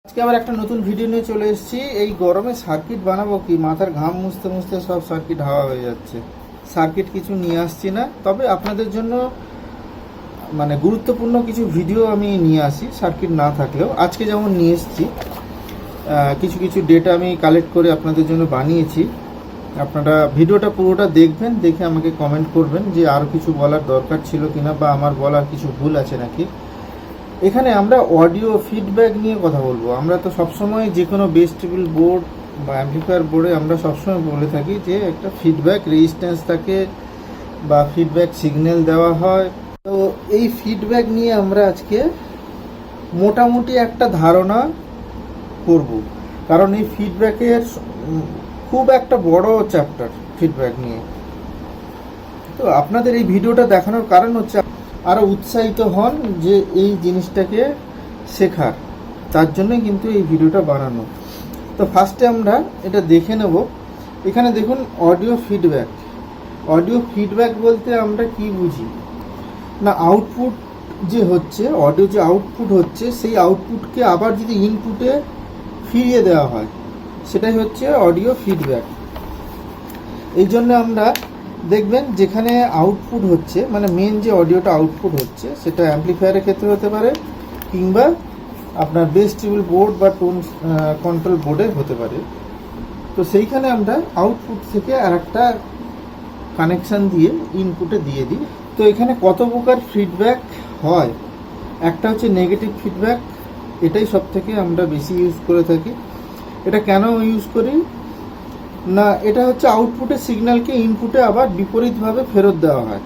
আজকে আবার একটা নতুন ভিডিও নিয়ে চলে এসেছি। এই গরমে সার্কিট বানাবো কি, মাথার ঘাম মুছতে মুছতে সব সার্কিট হাওয়া হয়ে যাচ্ছে। সার্কিট কিছু নিয়ে আসছি না, তবে আপনাদের জন্য গুরুত্বপূর্ণ কিছু ভিডিও আমি নিয়ে আসি সার্কিট না থাকলেও। আজকে যেমন নিয়ে এসেছি কিছু কিছু ডেটা আমি কালেক্ট করে আপনাদের জন্য বানিয়েছি। আপনারা ভিডিওটা পুরোটা দেখবেন, দেখে আমাকে কমেন্ট করবেন যে আরও কিছু বলার দরকার ছিল কিনা, বা আমার বলার কিছু ভুল আছে নাকি। এখানে আমরা অডিও ফিডব্যাক নিয়ে কথা বলবো। আমরা তো সবসময় যে কোনো বেস টেবিল বোর্ড বা অ্যাম্পলিফায়ার বোর্ডে আমরা সবসময় বলে থাকি যে একটা ফিডব্যাক রেজিস্ট্যান্স থাকে বা ফিডব্যাক সিগন্যাল দেওয়া হয়। তো এই ফিডব্যাক নিয়ে আমরা আজকে মোটামুটি একটা ধারণা করব, কারণ এই ফিডব্যাকের খুব একটা বড় চ্যাপ্টার ফিডব্যাক নিয়ে। তো আপনাদের এই ভিডিওটা দেখানোর কারণ হচ্ছে আরও উৎসাহিত হন যে এই জিনিসটাকে শেখার, তার জন্যই কিন্তু এই ভিডিওটা বানানো। তো ফার্স্টে আমরা এটা দেখে নেব। এখানে দেখুন অডিও ফিডব্যাক। অডিও ফিডব্যাক বলতে আমরা কি বুঝি না, আউটপুট যে হচ্ছে, অডিও যে আউটপুট হচ্ছে, সেই আউটপুটকে আবার যদি ইনপুটে ফিরিয়ে দেওয়া হয়, সেটাই হচ্ছে অডিও ফিডব্যাক। এই জন্য আমরা দেখবেন যেখানে আউটপুট হচ্ছে, মেন যে অডিওটা আউটপুট হচ্ছে, সেটা অ্যাম্পলিফায়ারের ক্ষেত্রে হতে পারে, কিংবা আপনার বেস টেবিল বোর্ড বা টোন কন্ট্রোল বোর্ডে হতে পারে। তো সেইখানে আমরা আউটপুট থেকে আর একটা কানেকশান দিয়ে ইনপুটে দিয়ে দিই। তো এখানে কত প্রকার ফিডব্যাক হয়। একটা হচ্ছে নেগেটিভ ফিডব্যাক, এটাই সব থেকে আমরা বেশি ইউজ করে থাকি। এটা কেন ইউজ করি না, এটা হচ্ছে আউটপুটের সিগন্যালকে ইনপুটে আবার বিপরীতভাবে ফেরত দেওয়া হয়।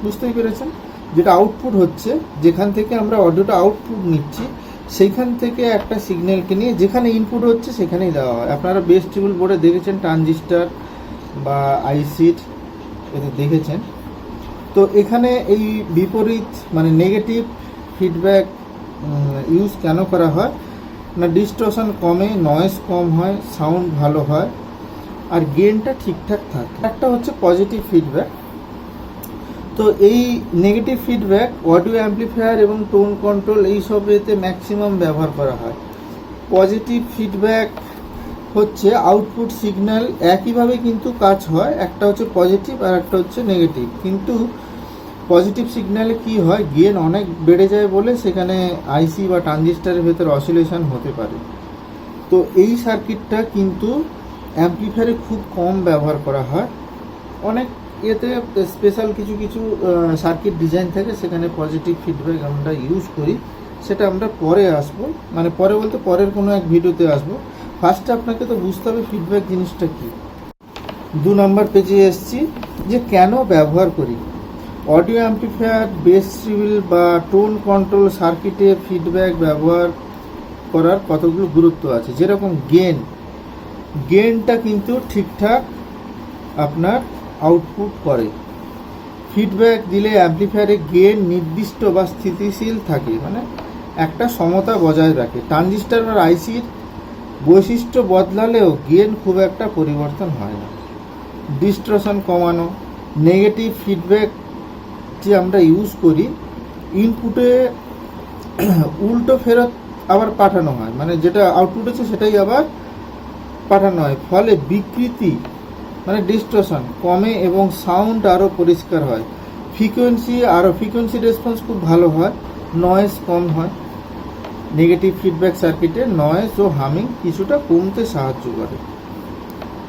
বুঝতেই পেরেছেন? যেটা আউটপুট হচ্ছে, যেখান থেকে আমরা অডিওটা আউটপুট নিচ্ছি, সেইখান থেকে একটা সিগন্যালকে নিয়ে যেখানে ইনপুট হচ্ছে সেখানেই দেওয়া হয়। আপনারা বেস টেবিল বোর্ডে দেখেছেন, ট্রানজিস্টার বা আইসিট এতে দেখেছেন। তো এখানে এই বিপরীত নেগেটিভ ফিডব্যাক ইউজ কেন করা হয় না, ডিস্টরশন কমে, নয়েজ কম হয়, সাউন্ড ভালো হয়, আর গেনটা ঠিকঠাক থাকে। একটা হচ্ছে পজিটিভ ফিডব্যাক। তো এই নেগেটিভ ফিডব্যাক অডিও অ্যাম্পলিফায়ার এবং টোন কন্ট্রোল এইসব এতে ম্যাক্সিমাম ব্যবহার করা হয়। পজিটিভ ফিডব্যাক হচ্ছে আউটপুট সিগন্যাল একইভাবে কিন্তু কাজ হয়, একটা হচ্ছে পজিটিভ আর একটা হচ্ছে নেগেটিভ। কিন্তু পজিটিভ সিগন্যালে কি হয়, গেন অনেক বেড়ে যায় বলে সেখানে আইসি বা ট্রানজিস্টারের ভেতর অসিলেশন হতে পারে। তো এই সার্কিটটা কিন্তু অ্যাম্পলিফায়ারে খুব কম ব্যবহার করা হয়। অনেক এতে স্পেশাল কিছু কিছু সার্কিট ডিজাইন থাকে, সেখানে পজিটিভ ফিডব্যাক আমরা ইউজ করি। সেটা আমরা পরে আসবো, পরে বলতে পরের কোনো এক ভিডিওতে আসবো। ফার্স্টে আপনাকে তো বুঝতে হবে ফিডব্যাক জিনিসটা কী। 2 নম্বর পেজে এসেছি যে কেন ব্যবহার করি। অডিও অ্যাম্পলিফায়ার, বেস টেবিল বা টোন কন্ট্রোল সার্কিটে ফিডব্যাক ব্যবহার করার কতগুলো গুরুত্ব আছে। যেরকম গেনটা কিন্তু ঠিকঠাক আপনার আউটপুট করে। ফিডব্যাক দিলে অ্যাম্পলিফায়ারে গেন নির্দিষ্ট বা স্থিতিশীল থাকে, একটা সমতা বজায় রাখে। ট্রানজিস্টার বা আইসির বৈশিষ্ট্য বদলালেও গেন খুব একটা পরিবর্তন হয় না। ডিস্টরশন কমানো। নেগেটিভ ফিডব্যাক যে আমরা ইউজ করি, ইনপুটে উল্টো ফেরত আবার পাঠানো হয়, যেটা আউটপুট হচ্ছে সেটাই আবার পাঠানো হয়। ফলে বিকৃতি ডিস্টরশন কমে এবং সাউন্ড আরও পরিষ্কার হয়। ফ্রিকোয়েন্সি রেসপন্স খুব ভালো হয়, নয়েজ কম হয়। নেগেটিভ ফিডব্যাক সার্কিটে নয়েজ ও হামিং কিছুটা কমতে সাহায্য করে।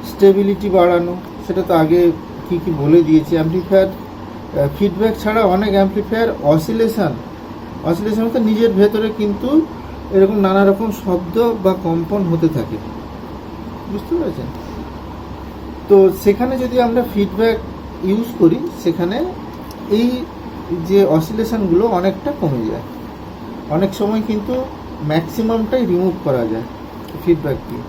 স্টেবিলিটি বাড়ানো, সেটা তো আগে কি বলে দিয়েছি। অ্যাম্পলিফায়ার ফিডব্যাক ছাড়া অনেক অ্যাম্পলিফায়ার অসিলেশন হতে নিজের ভেতরে কিন্তু এরকম নানা রকম শব্দ বা কম্পন হতে থাকে। বুঝতে পেরেছেন? তো সেখানে যদি আমরা ফিডব্যাক ইউজ করি, সেখানে এই যে অসিলেশনগুলো অনেকটা কমে যায়। অনেক সময় কিন্তু ম্যাক্সিমামটাই রিমুভ করা যায় ফিডব্যাক দিয়ে।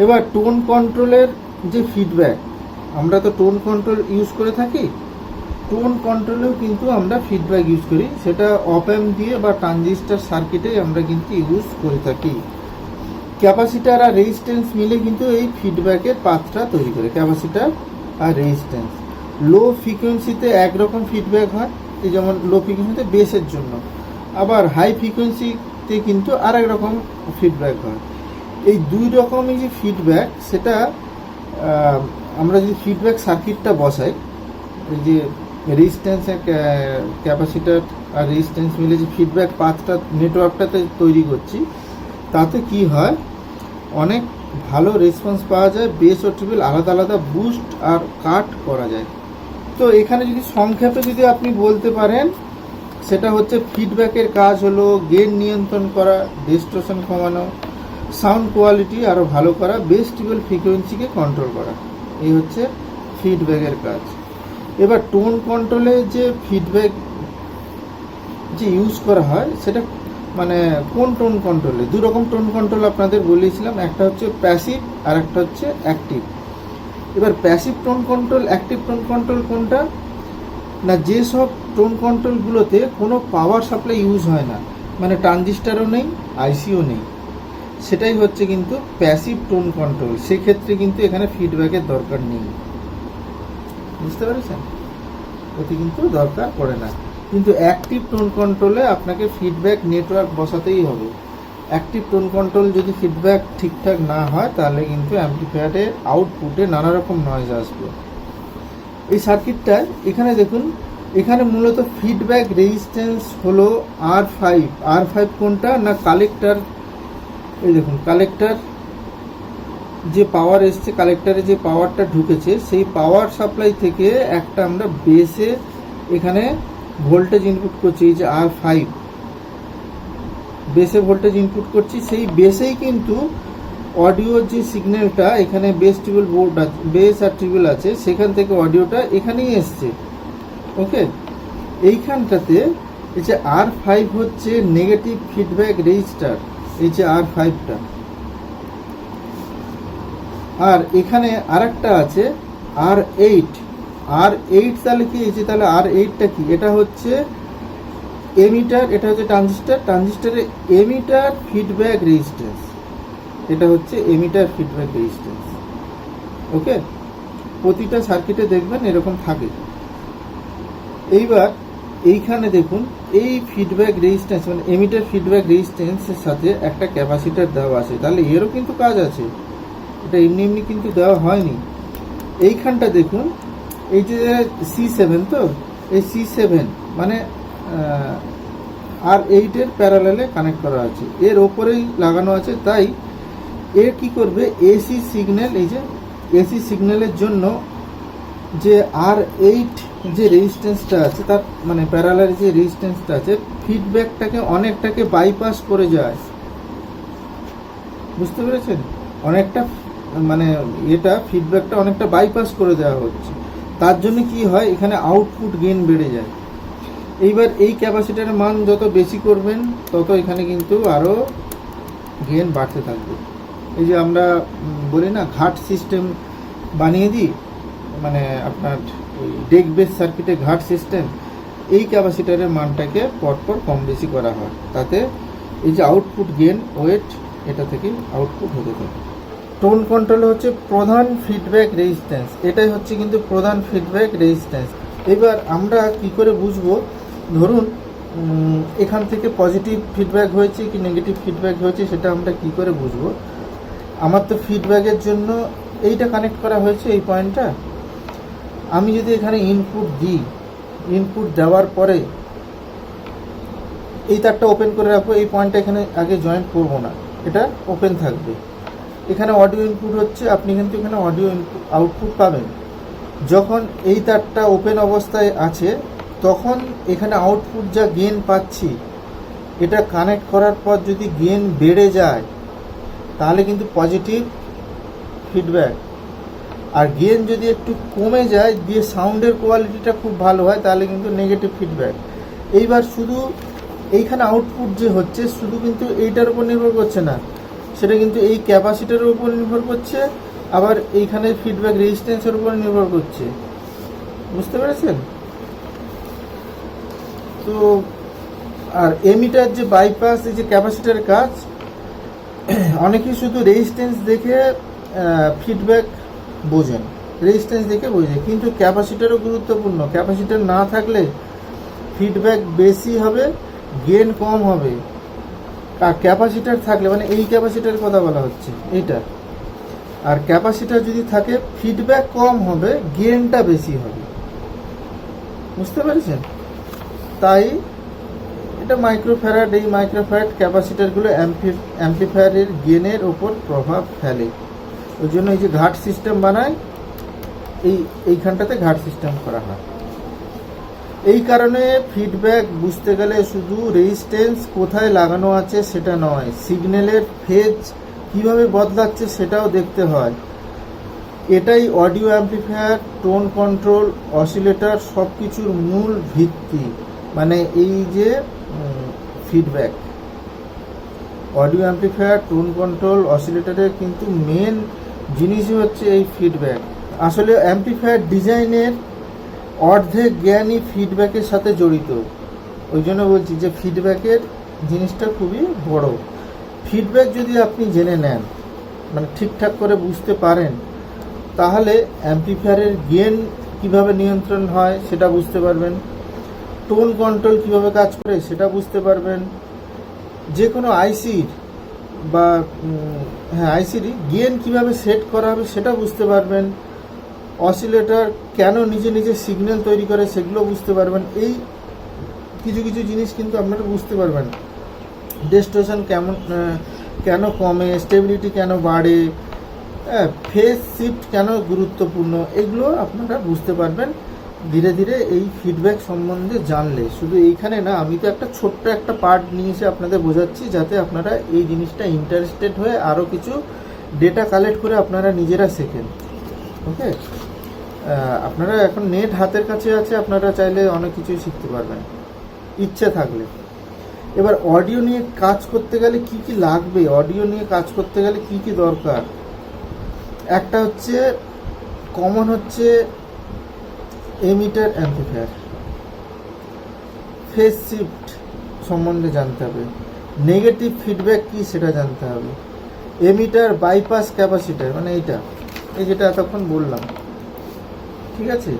এবার টোন কন্ট্রোলের যে ফিডব্যাক, আমরা তো টোন কন্ট্রোল ইউজ করে থাকি। টোন কন্ট্রোলেও কিন্তু আমরা ফিডব্যাক ইউজ করি, সেটা অপ অ্যাম্প দিয়ে বা ট্রানজিস্টার সার্কিটে আমরা কিন্তু ইউজ করে থাকি। ক্যাপাসিটার আর রেজিস্ট্যান্স মিলে কিন্তু এই ফিডব্যাকের পাথটা তৈরি করে, ক্যাপাসিটার আর রেজিস্ট্যান্স। লো ফ্রিকোয়েন্সিতে একরকম ফিডব্যাক হয়, এই যেমন লো ফ্রিকোয়েন্সিতে বেসের জন্য, আবার হাই ফ্রিকোয়েন্সিতে পরবর্তীতে কিন্তু আর এক রকম ফিডব্যাক হয়। এই দুই রকমই যে ফিডব্যাক, সেটা আমরা যদি ফিডব্যাক সার্কিটটা বসাই, এই যে রেজিস্ট্যান্স ক্যাপাসিটার আর রেজিস্ট্যান্স মিলে যে ফিডব্যাক পাথটা নেটওয়ার্কটাতে তৈরি করছি, তাতে কি হয়, অনেক ভালো রেসপন্স পাওয়া যায়, বেস ও ট্রিপল আলাদা আলাদা বুস্ট আর কাট করা যায়। তো এখানে যদি সংক্ষেপে যদি আপনি বলতে পারেন, সেটা হচ্ছে ফিডব্যাকের কাজ হলো গেইন নিয়ন্ত্রণ করা, ডিস্টরশন কমানো, সাউন্ড কোয়ালিটি আরও ভালো করা, বেস ট্রিপল ফ্রিকোয়েন্সিকে কন্ট্রোল করা। এই হচ্ছে ফিডব্যাকের কাজ। এবার টোন কন্ট্রোলে যে ফিডব্যাক যে ইউজ করা হয়, সেটা মানে কোন টোন কন্ট্রোলে? দু রকম টোন কন্ট্রোল আপনাদের বলেছিলাম, একটা হচ্ছে প্যাসিভ আর একটা হচ্ছে অ্যাক্টিভ। এবার passive tone control, active tone control কোনটা না? যেসব টোন কন্ট্রোলগুলোতে কোনো পাওয়ার সাপ্লাই ইউজ হয় না, মানে ট্রানজিস্টারও নেই, আইসিও নেই, সেটাই হচ্ছে কিন্তু প্যাসিভ টোন কন্ট্রোল। সেক্ষেত্রে কিন্তু এখানে ফিডব্যাকের দরকার নেই, বুঝতে পেরেছেন? ওতে কিন্তু দরকার পড়ে না। কিন্তু অ্যাক্টিভ টোন কন্ট্রোলে আপনাকে ফিডব্যাক নেটওয়ার্ক বসাতেই হবে। অ্যাক্টিভ টোন কন্ট্রোল যদি ফিডব্যাক ঠিকঠাক না হয়, তাহলে কিন্তু অ্যাম্পলিফায়ারে আউটপুটে নানা রকম নয়েজ আসবে। এই সার্কিটটায় এখানে দেখুন, এখানে মূলত ফিডব্যাক রেজিস্ট্যান্স হলো R5। R5 কোনটা না? কালেক্টর। এই দেখুন, কালেক্টর যে পাওয়ার এসছে, কালেক্টরে যে পাওয়ারটা ঢুকেছে, সেই পাওয়ার সাপ্লাই থেকে একটা আমরা বেসে এখানে ভোল্টেজ ইনপুট করছি, এই যে R5 বেসে ভোল্টেজ ইনপুট করছি। সেই বেসেই কিন্তু অডিওর যে সিগন্যালটা, এখানে বেস ট্রিপল বোর্ড আছে, বেস আর ট্রিপল আছে, সেখান থেকে অডিওটা এখানেই এসছে। ওকে, এইখানটাতে এই যে R5 হচ্ছে নেগেটিভ ফিডব্যাক রেজিস্টার, এই যে R5টা। আর এখানে আরেকটা আছে R8। R8 তাহলে কি? এই যে তাহলে R8টা কি? এটা হচ্ছে এমিটার, এটা হচ্ছে ট্রানজিস্টার, ট্রানজিস্টারের এমিটার ফিডব্যাক রেজিস্ট্যান্স। এটা হচ্ছে এমিটার ফিডব্যাক রেজিস্ট্যান্স। ওকে, প্রতিটা সার্কিটে দেখবেন এরকম থাকে। এইবার এইখানে দেখুন, এই ফিডব্যাক রেজিস্ট্যান্স মানে এমিটার ফিডব্যাক রেজিস্ট্যান্সের সাথে একটা ক্যাপাসিটার দেওয়া আছে, তাহলে এরও কিন্তু কাজ আছে। এটা এমনি এমনি কিন্তু দেওয়া হয়নি। এইখানটা দেখুন, এই যে C7, তো এই C7 মানে R8-এর প্যারালালে কানেক্ট করা আছে, এর ওপরেই লাগানো আছে। তাই এ কি করবে, এসি সিগন্যাল, এই যে এসি সিগন্যালের জন্য যে R8 যে রেজিস্ট্যান্সটা আছে, তার মানে প্যারালালে যে রেজিস্ট্যান্সটা আছে, ফিডব্যাকটাকে অনেকটাকে বাইপাস করে যায়, বুঝতে পেরেছেন? অনেকটা মানে এটা ফিডব্যাকটা অনেকটা বাইপাস করে দেওয়া হচ্ছে। তার জন্য কি হয়, এখানে আউটপুট গেইন বেড়ে যায়। এইবার এই ক্যাপাসিটারের মান যত বেশি করবেন, তত এখানে কিন্তু আরও গেইন বাড়তে থাকবে। এই যে আমরা বলি না, ঘাট সিস্টেম বানিয়ে দিই, মানে আপনার ওই ডেক বেস সার্কিটে ঘাট সিস্টেম, এই ক্যাপাসিটারের মানটাকে পরপর কম বেশি করা হয়, তাতে এই যে আউটপুট গেইন ওয়েট, এটা থেকে আউটপুট হতে থাকে। টোন কন্ট্রোল হচ্ছে প্রধান ফিডব্যাক রেজিস্ট্যান্স, এটাই হচ্ছে কিন্তু প্রধান ফিডব্যাক রেজিস্ট্যান্স। এবার আমরা কি করে বুঝবো, ধরুন এখান থেকে পজিটিভ ফিডব্যাক হয়েছে কি নেগেটিভ ফিডব্যাক হয়েছে, সেটা আমরা কি করে বুঝবো? আমার তো ফিডব্যাকের জন্য এইটা কানেক্ট করা হয়েছে, এই পয়েন্টটা। আমি যদি এখানে ইনপুট দিই, ইনপুট দেওয়ার পরে এই তারটা ওপেন করে রাখবো, এই পয়েন্টটা এখানে আগে জয়েন্ট করবো না, এটা ওপেন থাকবে। এখানে অডিও ইনপুট হচ্ছে, আপনি কিন্তু এখানে অডিও ইনপুট আউটপুট পাবেন। যখন এই তারটা ওপেন অবস্থায় আছে, তখন এখানে আউটপুট যা গেইন পাচ্ছি, এটা কানেক্ট করার পর যদি গেইন বেড়ে যায়, তাহলে কিন্তু পজিটিভ ফিডব্যাক। আর গেইন যদি একটু কমে যায়, দিয়ে সাউন্ডের কোয়ালিটিটা খুব ভালো হয়, তাহলে কিন্তু নেগেটিভ ফিডব্যাক। এইবার শুধু এইখানে আউটপুট যে হচ্ছে, শুধু কিন্তু এইটার উপর নির্ভর করছে না, সেটা কিন্তু এই ক্যাপাসিটারের উপর নির্ভর করছে, আবার এইখানে ফিডব্যাক রেজিস্ট্যান্সের উপর নির্ভর করছে, বুঝতে পেরেছেন? তো আর এমিটার যে বাইপাস, এই যে ক্যাপাসিটারের কাজ, অনেকেই শুধু রেজিস্ট্যান্স দেখে ফিডব্যাক বোঝেন, রেজিস্ট্যান্স দেখে বোঝে, কিন্তু ক্যাপাসিটারও গুরুত্বপূর্ণ। ক্যাপাসিটার না থাকলে ফিডব্যাক বেশি হবে, গেইন কম হবে। আর ক্যাপাসিটার থাকলে, মানে এই ক্যাপাসিটারের কথা বলা হচ্ছে এইটা, আর ক্যাপাসিটার যদি থাকে ফিডব্যাক কম হবে, গেনটা বেশি হবে, বুঝতে পেরেছেন? তাই এটা মাইক্রোফ্যারাড, এই মাইক্রোফ্যারাড ক্যাপাসিটারগুলো অ্যাম্পলিফায়ারের গেনের ওপর প্রভাব ফেলে। ওই জন্য এই যে ঘাট সিস্টেম বানায়, এইখানটাতে ঘাট সিস্টেম করা হয়। এই কারণে ফিডব্যাক বুঝতে গেলে শুধু রেজিস্ট্যান্স কোথায় লাগানো আছে সেটা নয়, সিগন্যালের ফেজ কিভাবে বদলাচ্ছে সেটাও দেখতে হয়। এটাই audio amplifier, tone control, oscillator সব কিছুর মূল ভিত্তি। মানে এই যে feedback, audio amplifier, tone control, অসিলেটরের কিন্তু মেন জিনিসই হচ্ছে এই ফিডব্যাক। আসলে অ্যাম্পলিফায়ার ডিজাইনের অর্ধেক জ্ঞানই ফিডব্যাকের সাথে জড়িত। ওই জন্য বলছি যে ফিডব্যাকের জিনিসটা খুবই বড়। ফিডব্যাক যদি আপনি জেনে নেন, মানে ঠিকঠাক করে বুঝতে পারেন, তাহলে অ্যাম্পলিফায়ারের গেন কিভাবে নিয়ন্ত্রণ হয় সেটা বুঝতে পারবেন, টোন কন্ট্রোল কিভাবে কাজ করে সেটা বুঝতে পারবেন, যে কোনো আইসির বা আইসিরই গেন কিভাবে সেট করা হবে সেটা বুঝতে পারবেন, অসিলেটর কেন নিজে নিজে সিগন্যাল তৈরি করে সেগুলো বুঝতে পারবেন। এই কিছু কিছু জিনিস কিন্তু আপনারা বুঝতে পারবেন। ডিস্টরশন কেন কমে, স্টেবিলিটি কেন বাড়ে, ফেজ শিফট কেন গুরুত্বপূর্ণ, এগুলো আপনারা বুঝতে পারবেন ধীরে ধীরে এই ফিডব্যাক সম্বন্ধে জানলে। শুধু এইখানে না, আমি তো একটা ছোট্ট একটা পার্ট নিয়ে এসে আপনাদের বোঝাচ্ছি, যাতে আপনারা এই জিনিসটা ইন্টারেস্টেড হয়ে আরও কিছু ডেটা কালেক্ট করে আপনারা নিজেরা শেখেন। ওকে, আপনারা এখন নেট হাতের কাছে আছে, আপনারা চাইলে অনেক কিছুই শিখতে পারবেন ইচ্ছে থাকলে। এবার অডিও নিয়ে কাজ করতে গেলে কি কি লাগবে, অডিও নিয়ে কাজ করতে গেলে কি কি দরকার, একটা হচ্ছে কমন হচ্ছে এমিটার অ্যাম্পলিফায়ার, ফেজ শিফট সম্বন্ধে জানতে হবে, নেগেটিভ ফিডব্যাক কি সেটা জানতে হবে, এমিটার বাইপাস ক্যাপাসিটার, মানে এইটা, এই যেটা এতক্ষণ বললাম, ঠিক আছে?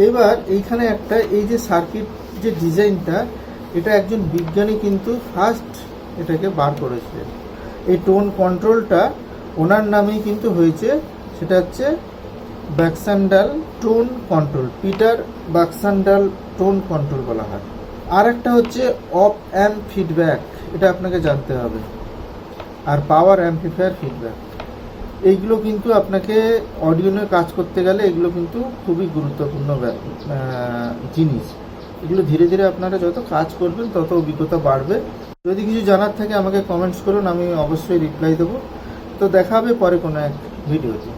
এবার এইখানে একটা, এই যে সার্কিট যে ডিজাইনটা, এটা একজন বিজ্ঞানী কিন্তু ফার্স্ট এটাকে বার করেছিলেন। এই টোন কন্ট্রোলটা ওনার নামেই কিন্তু হয়েছে, সেটা হচ্ছে Baxandall tone control, Peter Baxandall tone control বলা হয়। আর একটা হচ্ছে অপ অ্যাম্প ফিডব্যাক, এটা আপনাকে জানতে হবে, আর পাওয়ার অ্যাম্পলিফায়ার ফিডব্যাক। এইগুলো কিন্তু আপনাকে অডিও নিয়ে কাজ করতে গেলে এগুলো কিন্তু খুবই গুরুত্বপূর্ণ জিনিস। এগুলো ধীরে ধীরে আপনারা যত কাজ করবেন তত অভিজ্ঞতা বাড়বে। যদি কিছু জানার থাকে আমাকে কমেন্টস করুন, আমি অবশ্যই রিপ্লাই দেবো। তো দেখা হবে পরে কোনো এক ভিডিওতে।